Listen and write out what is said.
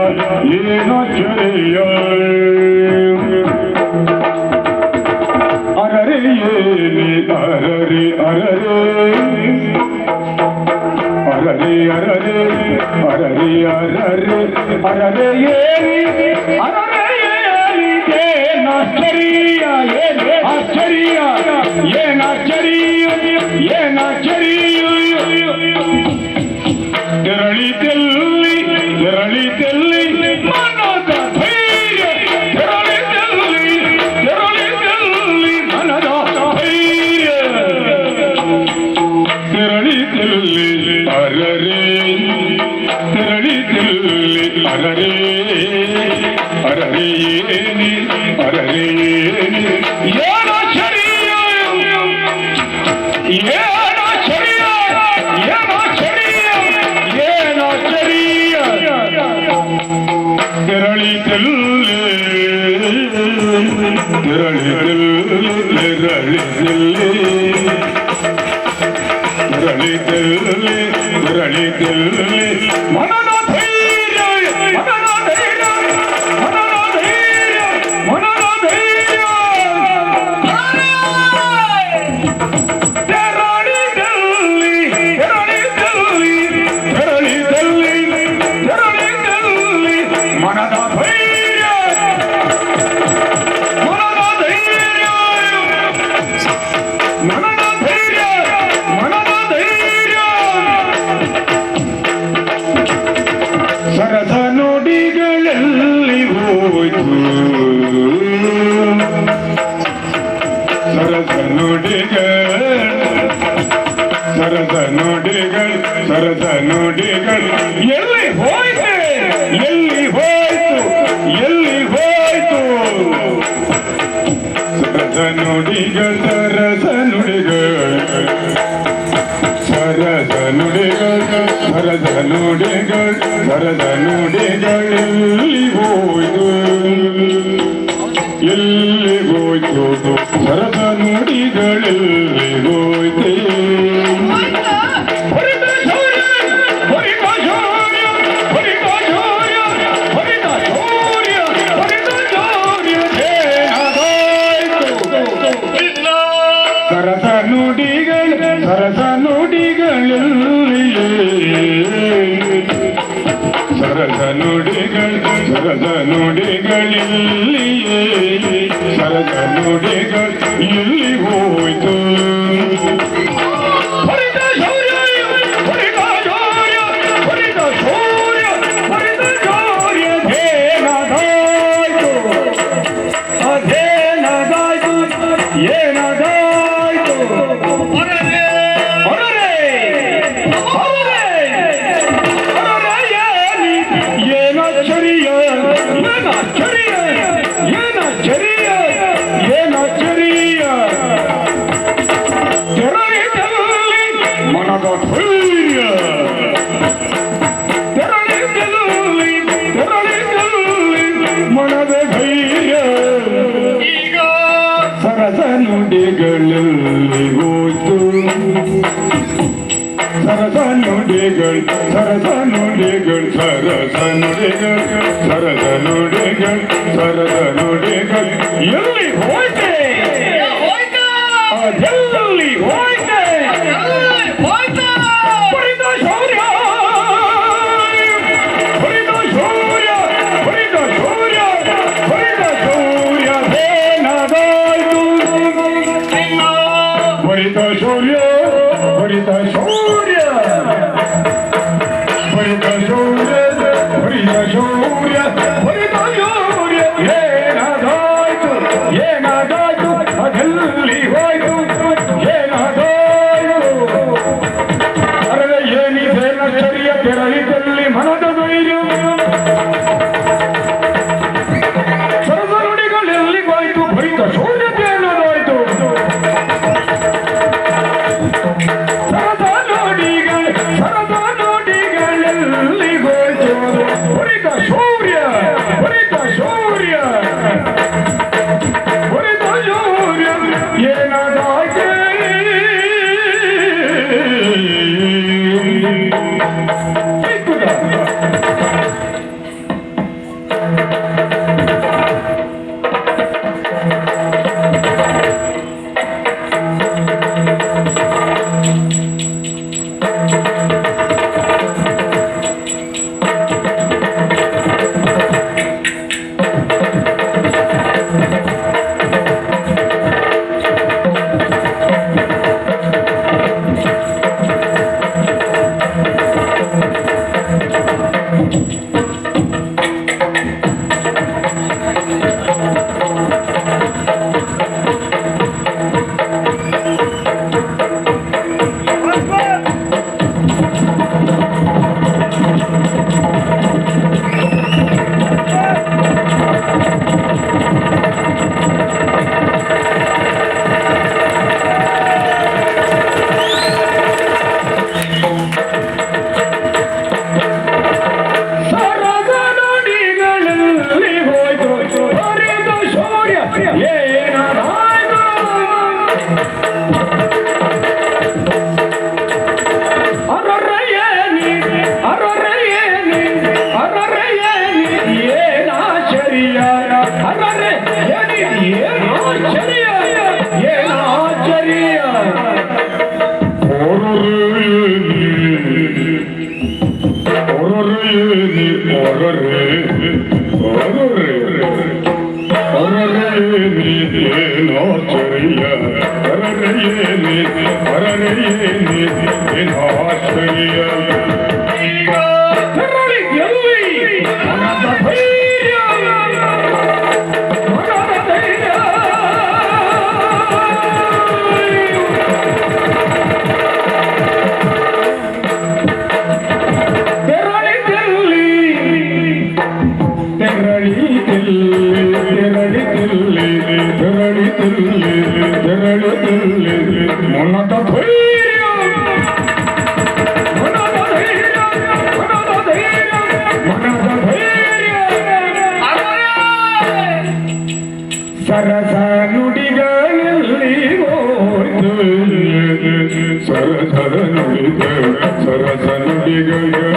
ಏನಾಶ್ಚರ್ಯ ಅರರೆ ಏನಿ ಅರರೆ ಅರರೆ ಅರರೆ ಅರರೆ ಅರರೆ ಅರರೆ ಅರರೆ ಏನಿ ಅರರೆ ಏನಿ ಏನಾಶ್ಚರ್ಯ ಆಶ್ಚರ್ಯ ಏನಾಶ್ಚರ್ಯ ಏನಾಶ್ಚರ್ಯ ತೆರಳಿತೆಲ್ಲಿ ತೆರಳಿತೆಲ್ಲಿ ಮನದ ಧೈರ್ಯ ತೆರಳಿತೆಲ್ಲಿ ತೆರಳಿತೆಲ್ಲಿ ಮನದ ಧೈರ್ಯ ತೆರಳಿತೆಲ್ಲಿ ಅರರೆ ತೆರಳಿತೆಲ್ಲಿ ಅರರೆ ಅರರೆ ಏನಿ ಅರರೆ ಏನಿ ಏನಾಶ್ಚರ್ಯ ಏನಾಶ್ಚರ್ಯ ಏನಾಶ್ಚರ್ಯ ಏನಾಶ್ಚರ್ಯ ತೆರಳಿತೆಲ್ಲಿ ತೆರಳಿತೆಲ್ಲಿ ತೆರಳಿತೆಲ್ಲಿ ತೆರಳಿತೆಲ್ಲಿ ಮನದ ಧೈರ್ಯ ಮನದ ಧೈರ್ಯ ಮನದ ಧೈರ್ಯ ಮನದ ಧೈರ್ಯ ತೆರಳಿತೆಲ್ಲಿ ತೆರಳಿತೆಲ್ಲಿ ತೆರಳಿತೆಲ್ಲಿ ತೆರಳಿತೆಲ್ಲಿ ಮನದ ಧೈರ್ಯ ಮನದ ಧೈರ್ಯ ಮನದ ಧೈರ್ಯ ಮನದ ಧೈರ್ಯ ಸರಸ ನುಡಿಗಳಲ್ಲಿ ಹೋಯ್ತು ಸರಸ ನುಡಿಗಳು ಸರಸ ನುಡಿಗಳು ಸರಸ ನುಡಿಗಳು ಎಲ್ಲಿ ಹೋಯ್ತು ಎಲ್ಲಿ ಹೋಯ್ತು ಎಲ್ಲಿ ಹೋಯ್ತು ಸರಸ ನುಡಿಗಳು ಸರಸ ನುಡಿಗಳು ಸರಸ ನುಡಿಗಳು ಸರಸ ನುಡಿಗಳು ಸರಸ ನುಡಿಗಳು ಎಲ್ಲಿ ಹೋಯ್ತು ಎಲ್ಲಿ ಹೋಯ್ತು ಸರಸ ನುಡಿಗಳೆಲ್ಲಿ ಹೋಯ್ತು ಸರಸ ನುಡಿಗಳು ಸರಸ ನುಡಿಗಳಲ್ಲಿ ಸರಸ ನುಡಿಗಳು ಸರಸ ನುಡಿಗಳಲ್ಲಿ ಸರಸ ನುಡಿಗಳು ಎಲ್ಲಿ ಹೋಯ್ತು ಸರಸ ನುಡಿಗಳಲ್ಲಿ ಹೋಯ್ತು ಸರಸ ನುಡಿಗಳು ಸರಸ ನುಡಿಗಳು ಸರಸ ನುಡಿಗಳು ಸರಸ ನುಡಿಗಳು ಸರಸ ನುಡಿಗಳು ಎಲ್ಲಿ ಹೋಯ್ತೆ ಅದೆಲ್ಲಿ ಹೋಯ್ತೆ ಹೊರಿದ ಶೌರ್ಯ ಹೊರಿದ ಶೌರ್ಯ ಹೊರಿದ ಶೌರ್ಯ ಹೊರಿದ ಶೌರ್ಯ ಏನಾದಾಯ್ತು ಹೊರಿದ ಶೌರ್ಯ ಹೊರಿದ ಶೌರ್ಯ ಹೊರಿದ ಶೌರ್ಯ ಹೊರಿದ ಶೌರ್ಯ ಹೊರಿದ ಶೌರ್ಯ ಏನಾದಾಯ್ತು ಏನಾದಾಯ್ತು ಅದೆಲ್ಲಿ ಹೋಯ್ತು ಏನಾದಾಯ್ತು ಅರೆ ಏನಿದೆ ನಷ್ಟರಿಯ ತೆರಳಿದಲ್ಲಿ ಮನದ ಧೈರ್ಯ ಸರಸ ನುಡಿಗಳೆಲ್ಲಿ ಹೋಯ್ತು ಹೊರಿದ ಶೌರ್ಯತೆ ಏನಾದಾಯ್ತು ಸರಸ ನುಡಿಗಳೆಲ್ಲಿ ಹೋಯ್ತು ಹೊರಿದ ಶೌರ್ಯ ಹೊರಿದ ಶೌರ್ಯ ಹೊರಿದ ಶೌರ್ಯ ಏನಾದಾಯ್ತು ಈಗ